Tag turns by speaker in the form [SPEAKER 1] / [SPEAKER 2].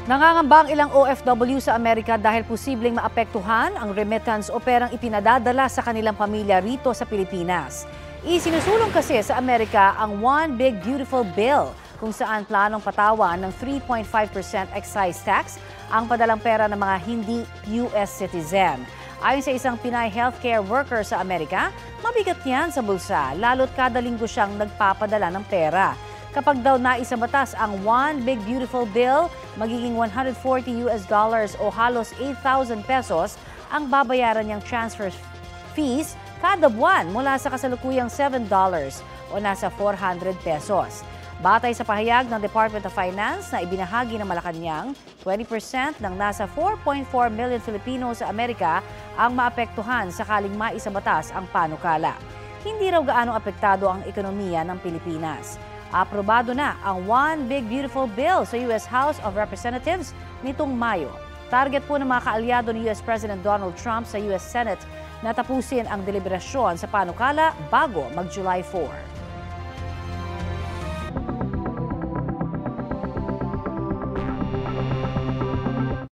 [SPEAKER 1] Nangangamba ang ilang OFW sa Amerika dahil posibleng maapektuhan ang remittance o perang ipinadadala sa kanilang pamilya rito sa Pilipinas. Isinusulong kasi sa Amerika ang One Big Beautiful Bill kung saan planong patawan ng 3.5% excise tax ang padalang pera ng mga hindi US citizen. Ayon sa isang Pinay healthcare worker sa Amerika, mabigat niyan sa bulsa lalo't kada linggo siyang nagpapadala ng pera. Kapag daw naisabatas ang One Big Beautiful Bill, magiging $140 o halos 8,000 pesos ang babayaran niyang transfer fees kada buwan mula sa kasalukuyang $7 o nasa 400 pesos. Batay sa pahayag ng Department of Finance na ibinahagi ng Malacanang, 20% ng nasa 4.4 million Filipino sa Amerika ang maapektuhan sakaling maisabatas ang panukala. Hindi raw gaanong apektado ang ekonomiya ng Pilipinas. Aprobado na ang One Big Beautiful Bill sa US House of Representatives nitong Mayo. Target po ng mga kaalyado ni US President Donald Trump sa US Senate na tapusin ang deliberasyon sa panukala bago mag-July 4.